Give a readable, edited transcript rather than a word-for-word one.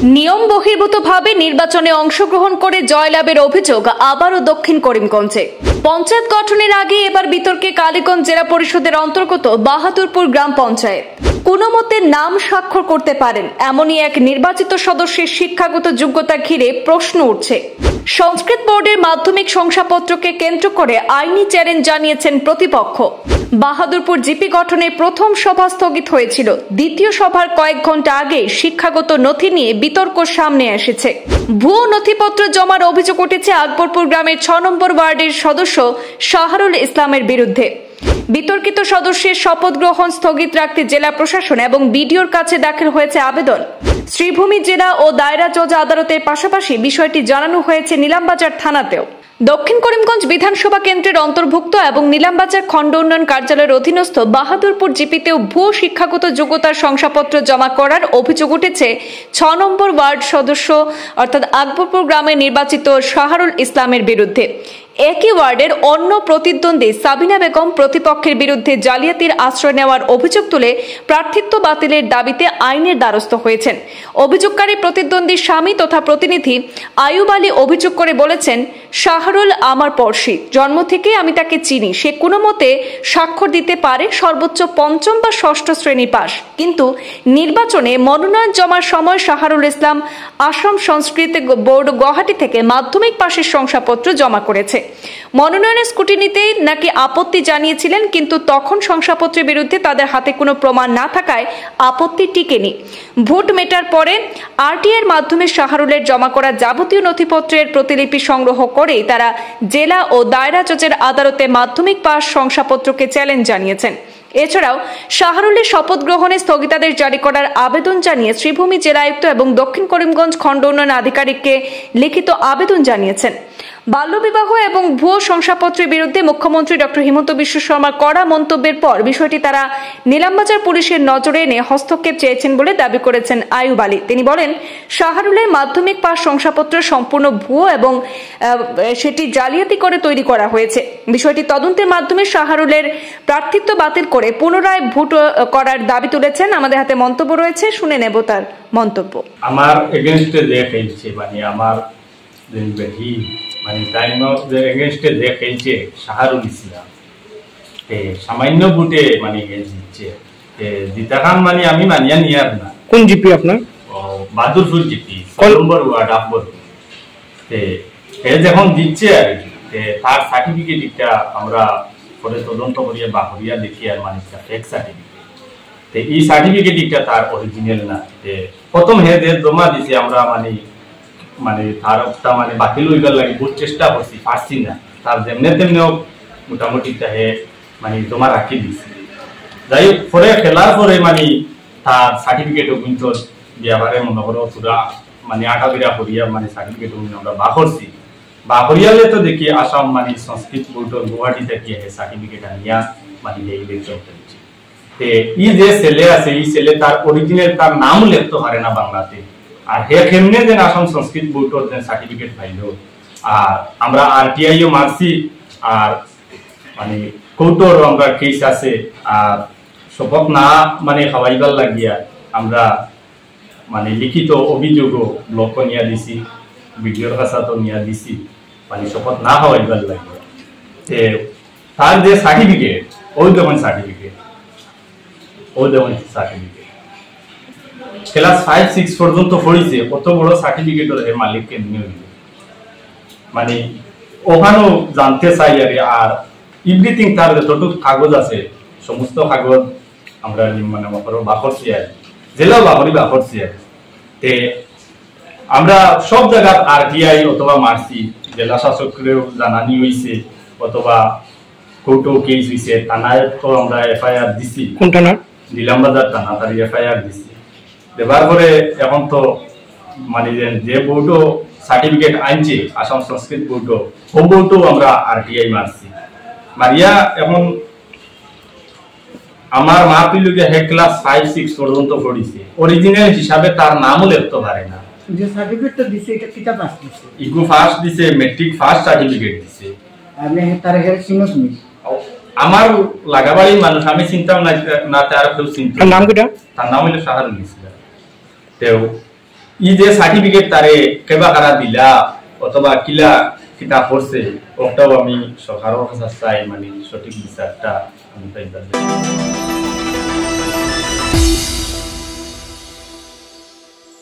নিয়ম বহির্ভূতভাবে নির্বাচনে অংশগ্রহণ করে জয়লাভের অভিযোগ আবারও দক্ষিণ করিমগঞ্জে। পঞ্চায়েত গঠনের আগে এবার বিতর্কে কালীগঞ্জ জেলা পরিষদের অন্তর্গত বাহাদুরপুর গ্রাম পঞ্চায়েত। কোনো মতে নাম স্বাক্ষর করতে পারেন এমনই এক নির্বাচিত সদস্যের শিক্ষাগত যোগ্যতা ঘিরে প্রশ্ন উঠছে। সংস্কৃত বোর্ডের মাধ্যমিক শংসাপত্রকে কেন্দ্র করে আইনি চ্যালেঞ্জ জানিয়েছেন প্রতিপক্ষ। বাহাদুরপুর জিপি গঠনের প্রথম সভা স্থগিত হয়েছিল। দ্বিতীয় সভার কয়েক ঘন্টা আগে শিক্ষাগত নথি নিয়ে বিতর্ক সামনে এসেছে। ভুয়ো নথিপত্র জমার অভিযোগ উঠেছে আকবরপুর গ্রামের ৬ নম্বর ওয়ার্ডের সদস্য শাহরুল ইসলামের বিরুদ্ধে। বিতর্কিত সদস্যের শপথ গ্রহণ স্থগিত রাখতে জেলা প্রশাসন এবং বিডিওর কাছে দাখিল হয়েছে আবেদন। শ্রীভূমি জেলা ও দায়রা জজ আদালতের পাশাপাশি বিষয়টি জানানো হয়েছে নিলামবাজার থানাতেও। দক্ষিণ করিমগঞ্জ বিধানসভা কেন্দ্রের অন্তর্ভুক্ত এবং নিলামবাজার খণ্ড উন্নয়ন কার্যালয়ের অধীনস্থ বাহাদুরপুর জিপিতেও ভুয়ো শিক্ষাগত যোগ্যতার শংসাপত্র জমা করার অভিযোগ উঠেছে ৬ নম্বর ওয়ার্ড সদস্য অর্থাৎ আকবরপুর গ্রামের নির্বাচিত শাহরুল ইসলামের বিরুদ্ধে। একই ওয়ার্ডের অন্য প্রতিদ্বন্দ্বী সাবিনা বেগম প্রতিপক্ষের বিরুদ্ধে জালিয়াতির আশ্রয় নেওয়ার অভিযোগ তুলে প্রার্থিত্ব বাতিলের দাবিতে আইনের দ্বারস্থ হয়েছেন। অভিযোগকারী প্রতিদ্বন্দ্বীর স্বামী তথা প্রতিনিধি আয়ুব আলী অভিযোগ করে বলেছেন, শাহরুল আমার পড়শি, জন্ম থেকে আমি তাকে চিনি। সে কোনো মতে স্বাক্ষর দিতে পারে, সর্বোচ্চ পঞ্চম বা ষষ্ঠ শ্রেণী পাস, কিন্তু নির্বাচনে মনোনয়ন জমার সময় শাহরুল ইসলাম আসাম সংস্কৃত বোর্ড গুয়াহাটি থেকে মাধ্যমিক পাশের শংসাপত্র জমা করেছে। মনোনয়নের স্কুটিনিতে নাকি আপত্তি জানিয়েছিলেন, কিন্তু তখন শংসাপত্রের বিরুদ্ধে তাদের হাতে কোনো প্রমাণ না থাকায় আপত্তি টিকেনি। ভোট মেটার পরে আরটিআইয়ের মাধ্যমে শাহরুলের জমা করা যাবতীয় নথিপত্রের প্রতিলিপি সংগ্রহ করেই তারা জেলা ও দায়রা জজের আদালতে মাধ্যমিক পাস শংসাপত্রকে চ্যালেঞ্জ জানিয়েছেন। এছাড়াও শাহরুলের শপথ গ্রহণে স্থগিতাদেশ জারি করার আবেদন জানিয়ে শ্রীভূমি জেলা আয়ুক্ত এবং দক্ষিণ করিমগঞ্জ খণ্ড উন্নয়ন আধিকারিককে লিখিত আবেদন জানিয়েছেন। বাল্যবিবাহ এবং ভুয়ো শংসাপত্রের বিরুদ্ধে মুখ্যমন্ত্রী ডক্টর হিমন্ত বিশ্ব শর্মার কড়া মন্তব্যের পর বিষয়টি তারা নিলামবাজার পুলিশের নজরে এনে হস্তক্ষেপ চেয়েছেন বলে দাবি করেছেন আয়ুব আলী। তিনি বলেন, শাহরুলের মাধ্যমিক পাস শংসাপত্র সম্পূর্ণ ভুয়ো এবং সেটি জালিয়াতি করে তৈরি করা হয়েছে। বিষয়টি তদন্তের মাধ্যমে শাহরুলের প্রার্থিত্ব বাতিল করে পুনরায় ভোট করার দাবি তুলেছেন। আমাদের হাতে মন্তব্য রয়েছে, শুনে নেব তার মন্তব্য। আমার এগেইনস্টে যে খেলছে আমার এগেইনস্টে যে খেলছে শাহরুল ইসলাম সামান্য ভোটে জিতছে। জিতা খান আমি মানিয়া নিয়ার না। কোন জিপি আপনার? বাহাদুরপুর জিপি ৬ নম্বর ওয়ার্ড আকবরপুর। যখন জিতছে আর কি তার সার্টিফিকেট আমরা পরে তদন্ত করিয়া বাহরিয়া দেখি আর ফেক সার্টিফিকেট। এই সার্টিফিকেট তার অরিজিনাল না। প্রথম জমা দিছে আমরা তার বাতিল হইবার লাগে বহুত চেষ্টা করছি, পারছি না। তার যেমনে তেমনেও মোটামুটি জমা রাখি দিছি। যাই হোক, পরে খেলার পরে তার সার্টিফিকেটও কিন্তু বিয়াবারে মনে করো পুরা আটা বিরা করিয়া সার্টিফিকেট আমরা বাহরছি। বাহরিয়ালে তো দেখি আসাম সংস্কৃত বোর্ডের গুয়াহাটি থেকে সার্টিফিকেট আনিয়া ইলেকশন করেছে। ই যে ছেলে আছে এই ছেলে তার অরিজিনাল তার নাম লিখতে পারে না বাংলাতে। আর কেমনে যেন আসাম সংস্কৃত বোর্ডের যে সার্টিফিকেট পাইল। আর আমরা আরটিআইও মারছি, আর কোর্টের আমরা কেস আছে। আর শপথ না খাওয়াইবার লাগিয়া আমরা লিখিত অভিযোগও ব্লক নিয়া দিছি, বিডিওর কাছে নিয়া দিছি শপথ না খাওয়াইবার লাগিয়া। তার যে সার্টিফিকেট ওই যেমন সার্টিফিকেট ক্লাস 5-6 পর্যন্ত পড়িছে, কত বড় সার্টিফিকেটের মালিককে নিয়ে ওখানেও জানতে চাই আর এভরিথিং তার যতটুকু কাগজ আছে সমস্ত কাগজ আমরা বাহরছি আর জেলাও বাহরছি আর। আমরা সব জায়গায় আরটিআই অথবা মারছি, জেলা শাসকরেও জানানি হয়েছে অথবা কোর্টেও কেস হয়েছে, থানায় তো আমরা এফআইআর দিছি। কোন থানা? নিলামবাজার থানা, তার এফআইআর দিছি। দেবার পরে এখন তো যে বোর্ডও সার্টিফিকেট আনছে আসাম সংস্কৃত বোর্ডও ও বোর্ডও আমরা আরটিআই মারছি। মারিয়া এখন আমার মা পিলুকে ক্লাস 5-6 পর্যন্ত পড়িছে, অরিজিনাল হিসাবে তার নামও লিখতে পারে না। যে সার্টিফিকেটটা দিছে এটা কিটা পাস দিছে? ইগু ফার্স্ট দিছে, মেট্রিক ফার্স্ট সার্টিফিকেট দিছে। আপনি তার চিনো তুমি? আমার লাগাবাড়ির মানুষ, আমি চিন্তাও না তার কেউ চিন্তা। নাম কিটা? তার নাম হলো শাহরুল ইসলাম। তেও ই যে সার্টিফিকেট তারে কেবা কারা দিলা অথবা কিলা কিতা করছে ওটাও আমি সরকারের কাছে চাই, মানে সঠিক বিচারটা আমি পাইবার।